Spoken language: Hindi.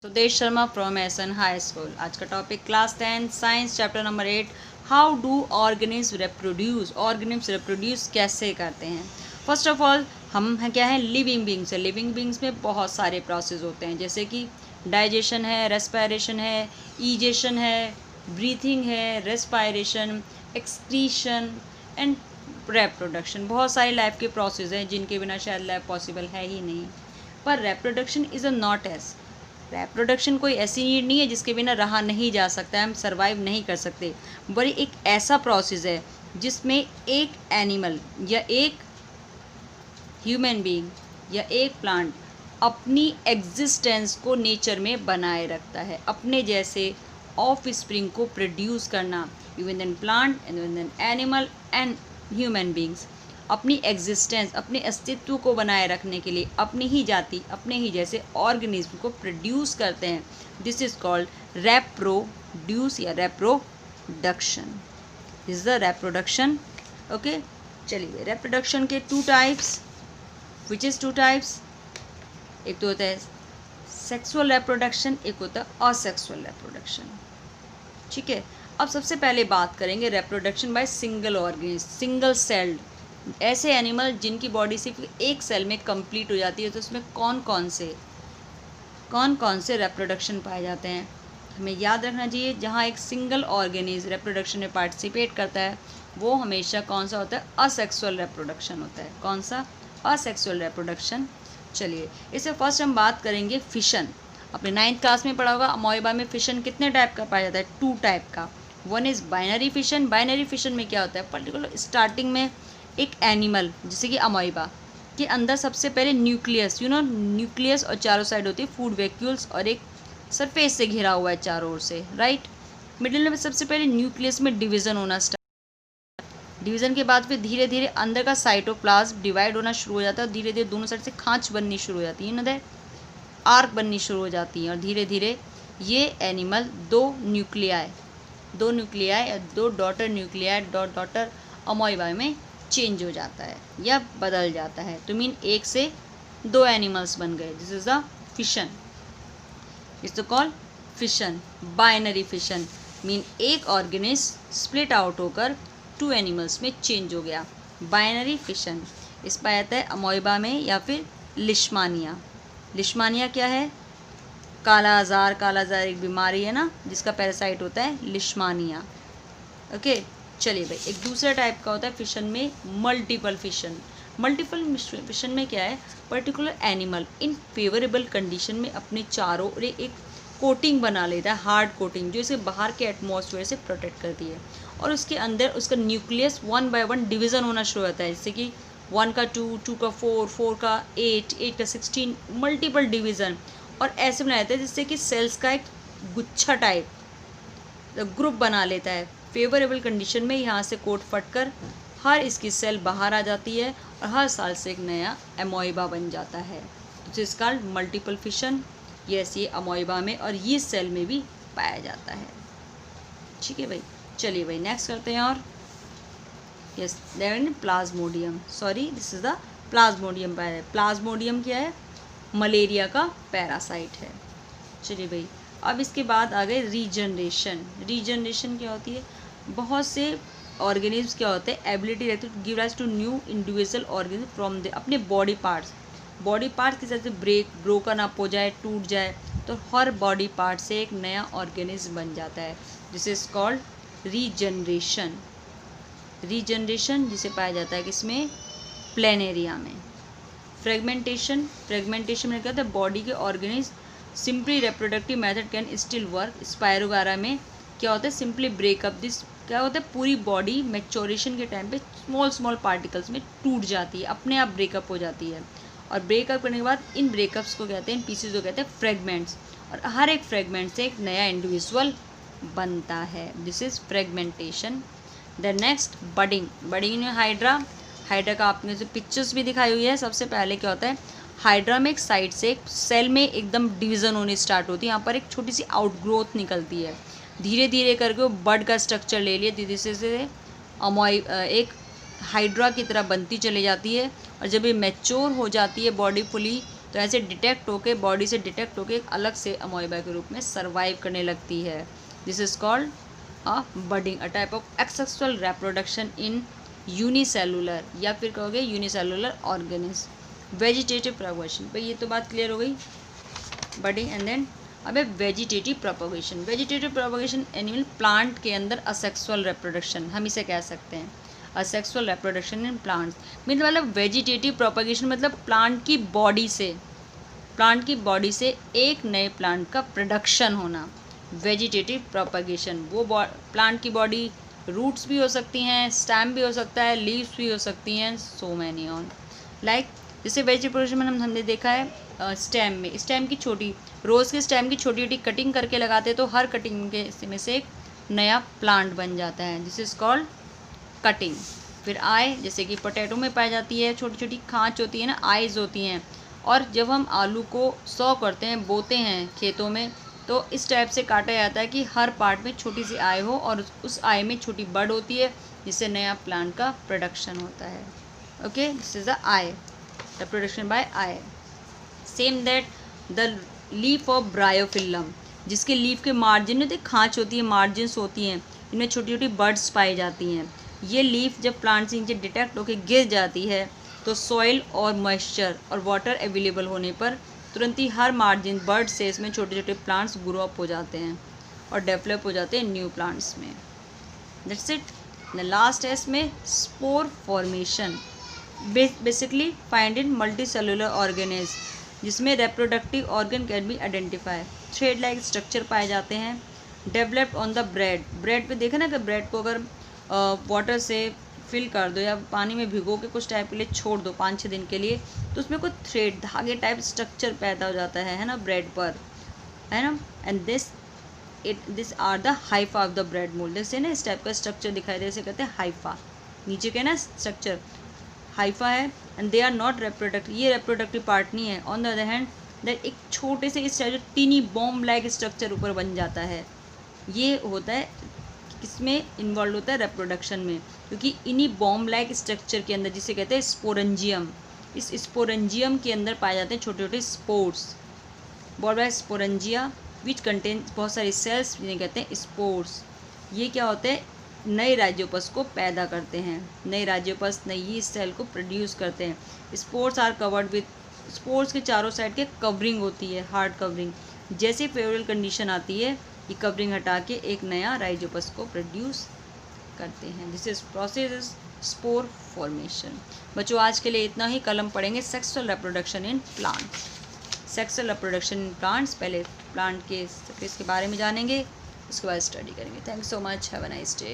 Sudesh Sharma from essence high school. आज का topic class 10 science chapter number 8 how do organism reproduce. Organism reproduce कैसे करते हैं। फर्स्ट ऑफ ऑल हम हैं क्या है, लिविंग बींग्स है। लिविंग बींग्स में बहुत सारे प्रोसेस होते हैं, जैसे कि डाइजेशन है, रेस्पायरेशन है, ईजेशन है, ब्रीथिंग है, रेस्पायरेशन, एक्सक्रीशन एंड रेप्रोडक्शन। बहुत सारी लाइफ के प्रोसेस हैं जिनके बिना शायद लाइफ पॉसिबल है ही नहीं। पर reproduction is a not as reproduction कोई ऐसी नीड नहीं है जिसके बिना रहा नहीं जा सकता, हम सर्वाइव नहीं कर सकते। बड़ी एक ऐसा प्रोसेस है जिसमें एक एनिमल या एक ह्यूमन बीइंग या एक प्लांट अपनी एग्जिस्टेंस को नेचर में बनाए रखता है, अपने जैसे ऑफ स्प्रिंग को प्रोड्यूस करना। Even in plant and even in animal and human beings अपनी एग्जिस्टेंस, अपने अस्तित्व को बनाए रखने के लिए अपनी ही जाति, अपने ही जैसे ऑर्गेनिज्म को प्रोड्यूस करते हैं। दिस इज कॉल्ड रेप्रोड्यूस या reproduction. This is the reproduction. Okay, चलिए रेप्रोडक्शन के two types, which is two types. एक तो होता है सेक्सुअल रेप्रोडक्शन, एक होता है असेक्सुअल रेप्रोडक्शन। ठीक है, अब सबसे पहले बात करेंगे reproduction by single organism, single celled. ऐसे एनिमल जिनकी बॉडी सिर्फ एक सेल में कंप्लीट हो जाती है, तो उसमें कौन कौन से रेप्रोडक्शन पाए जाते हैं, हमें याद रखना चाहिए। जहाँ एक सिंगल ऑर्गेनिज्म रेप्रोडक्शन में पार्टिसिपेट करता है वो हमेशा कौन सा होता है, असेक्सुअल रेप्रोडक्शन होता है। कौन सा, असेक्सुअल रेप्रोडक्शन। चलिए इससे फर्स्ट हम बात करेंगे फिशन। अपने 9th क्लास में पढ़ा होगा, अमोइबा में फिशन कितने टाइप का पाया जाता है, 2 टाइप का। One is binary fission. Binary fission में क्या होता है, पर्टिकुलर स्टार्टिंग में एक एनिमल जैसे कि अमोइबा के अंदर सबसे पहले न्यूक्लियस, न्यूक्लियस और चारों साइड होती है फूड वैक्यूल्स और एक सरफेस से घिरा हुआ है चारों ओर से, राइट। मिडिल में सबसे पहले न्यूक्लियस में डिवीज़न होना स्टार्ट। डिवीज़न के बाद फिर धीरे धीरे अंदर का साइटोप्लाज्म डिवाइड होना शुरू हो जाता है और धीरे धीरे दोनों साइड से खांच बननी शुरू हो जाती है, ना आर्क बननी शुरू हो जाती है। और धीरे धीरे ये एनिमल दो न्यूक्लियाई या दो डॉटर न्यूक्लियाई डॉटर अमोइबा में चेंज हो जाता है या बदल जाता है। तो मीन एक से 2 एनिमल्स बन गए। This is the fission, it's called fission, binary fission. Mean एक ऑर्गेनिज्म स्प्लिट आउट होकर 2 एनिमल्स में चेंज हो गया, बाइनरी फिशन। इस पाया जाता है अमोइबा में या फिर लिश्मानिया। लिश्मानिया क्या है, काला आजार एक बीमारी है ना जिसका पैरासाइट होता है लिश्मानिया। ओके, चलिए भाई एक दूसरा टाइप का होता है फिशन में मल्टीपल फिशन। मल्टीपल फिशन में क्या है, particular animal in favourable condition में अपने चारों ओर एक कोटिंग बना लेता है, हार्ड कोटिंग, जो इसे बाहर के एटमॉस्फेयर से प्रोटेक्ट करती है। और उसके अंदर उसका न्यूक्लियस 1 बाय 1 डिवीज़न होना शुरू होता है, जैसे कि 1 का 2, 2 का 4, 4 का 8, 8 का 16, मल्टीपल डिवीज़न। और ऐसे बनाया जाता है जिससे कि सेल्स का एक गुच्छा टाइप ग्रुप बना लेता है। फेवरेबल कंडीशन में यहाँ से कोट फटकर हर इसकी सेल बाहर आ जाती है और हर साल से एक नया अमोइबा बन जाता है। तो इस कॉल्ड मल्टीपल फिशन। यस, ये अमोइबा में और ये सेल में भी पाया जाता है। ठीक है भाई, चलिए भाई नेक्स्ट करते हैं। और yes, then plasmodium, sorry this is the plasmodium. Plasmodium क्या है, मलेरिया का पैरासाइट है। चलिए भाई, अब इसके बाद आ गए रीजनरेशन। रीजनरेशन क्या होती है, बहुत से ऑर्गेनिज्म क्या होते हैं, एबिलिटी रहती है to give rise to new individual organism from the अपने बॉडी पार्ट्स की तरह से ब्रोकन अप हो जाए, टूट जाए, तो हर बॉडी पार्ट से एक नया ऑर्गेनिज्म बन जाता है। This is called regeneration. Regeneration जिसे पाया जाता है किसमें, प्लेनेरिया में। फ्रेगमेंटेशन में क्या होता है, बॉडी के organism simply reproductive method can still work. Spirogyra में क्या होता है, सिंपली ब्रेकअप दिस, क्या होता है पूरी बॉडी मैच्योरेशन के टाइम पे स्मॉल पार्टिकल्स में टूट जाती है, अपने आप ब्रेकअप हो जाती है। और ब्रेकअप करने के बाद इन ब्रेकअप्स को कहते हैं, इन पीसेज को कहते हैं फ्रेगमेंट्स। और हर एक फ्रेगमेंट से एक नया इंडिविजुअल बनता है। This is fragmentation. The next budding में हाइड्रा का आपने जो पिक्चर्स भी दिखाई हुई है। सबसे पहले क्या होता है, हाइड्रा में एक साइड से एक सेल में एकदम डिवीज़न होनी स्टार्ट होती है, यहाँ पर एक छोटी सी आउटग्रोथ निकलती है, धीरे धीरे करके वो बड का स्ट्रक्चर ले लिया, धीरे से एक हाइड्रा की तरह बनती चली जाती है। और जब ये मैच्योर हो जाती है बॉडी फुली, तो ऐसे डिटेक्ट होके, बॉडी से डिटेक्ट होके एक अलग से अमोइबा के रूप में सर्वाइव करने लगती है। This is called a budding, a type of एक्सेक्सुअल reproduction in unicellular, या फिर कहोगे यूनिसेलुलर ऑर्गेनिज्म। वेजिटेटिव प्रोपगेशन, भाई ये तो बात क्लियर हो गई, बडिंग। एंड देन अब है vegetative propagation. Vegetative propagation animal plant के अंदर असेक्सुअल रिप्रोडक्शन, हम इसे कह सकते हैं असेक्सुअल रिप्रोडक्शन इन प्लांट्स। मतलब वेजिटेटिव प्रोपगेशन मतलब प्लांट की बॉडी से एक नए प्लांट का प्रोडक्शन होना। वेजिटेटिव प्रोपगेशन, वो प्लांट की बॉडी रूट्स भी हो सकती हैं, स्टेम भी हो सकता है, लीव्स भी हो सकती हैं, सो मैनी ऑन लाइक। जैसे वेजिटेटिव प्रोपगेशन में हमने देखा है स्टेम की छोटी, रोज़ के स्टेम की छोटी छोटी कटिंग करके लगाते हैं, तो हर कटिंग के में से एक नया प्लांट बन जाता है। This is called cutting. फिर आई, जैसे कि पोटैटो में पाई जाती है, छोटी छोटी खांच होती है ना, आइज होती हैं। और जब हम आलू को सॉ करते हैं, बोते हैं खेतों में, तो इस टाइप से काटा जाता है कि हर पार्ट में छोटी सी आई हो और उस आई में छोटी बड होती है, जिससे नया प्लांट का प्रोडक्शन होता है। Okay, this is the eye, the production by eye. Same that the leaf of bryophyllum, जिसके लीफ के मार्जिन में खांच होती है, मार्जिन्स होती हैं, इनमें छोटी छोटी बर्ड्स पाई जाती हैं। ये लीफ जब प्लांट से नीचे डिटेक्ट होकर गिर जाती है, तो सॉइल और मॉइस्चर और वाटर अवेलेबल होने पर तुरंत ही हर मार्जिन बर्ड से इसमें छोटे छोटे प्लांट्स ग्रो अप हो जाते हैं और डेवलप हो जाते हैं न्यू प्लांट्स में। That's it. द लास्ट है इसमें spore formation, basically find in multi cellular organism, जिसमें reproductive organ can be identify. Thread like structure पाए जाते हैं। डेवलप्ड ऑन द ब्रेड पे देखा ना कि ब्रेड को अगर वाटर से फिल कर दो या पानी में भिगो के कुछ टाइम के लिए छोड़ दो 5-6 दिन के लिए, तो उसमें कुछ थ्रेड धागे टाइप स्ट्रक्चर पैदा हो जाता है ना ब्रेड पर, है ना। And this are the hypha of the bread mould. जैसे ना इस टाइप का स्ट्रक्चर दिखाई दे, इसे कहते हैं हाइफा। नीचे के ना स्ट्रक्चर हाइफा है। And they are not reproductive, ये रिप्रोडक्टिव पार्ट नहीं है। On the other hand that एक छोटे से इस type tiny bomb like structure ऊपर बन जाता है। ये होता है किसमें इन्वॉल्व होता है, रिप्रोडक्शन में, क्योंकि इन्हीं बॉम्ब लाइक स्ट्रक्चर के अंदर, जिसे कहते हैं स्पोरेंजियम, इस स्पोरेंजियम के अंदर पाए जाते हैं छोटे छोटे spores, ball by sporangia which contain बहुत सारी सेल्स, जिन्हें कहते हैं स्पोर्स। ये क्या होते हैं, नए राइजोपस को पैदा करते हैं, नए राइजोपस नई सेल को प्रोड्यूस करते हैं। Spores are covered with, spores के चारों साइड के कवरिंग होती है, हार्ड कवरिंग। जैसे फेवरेबल कंडीशन आती है, ये कवरिंग हटा के एक नया राइजोपस को प्रोड्यूस करते हैं। This is process spore formation. बच्चों आज के लिए इतना ही। कल हम पढ़ेंगे sexual reproduction in plants. Sexual reproduction in plants, पहले प्लांट के इसके बारे में जानेंगे, उसके बाद स्टडी करेंगे। Thank you so much, have a nice day.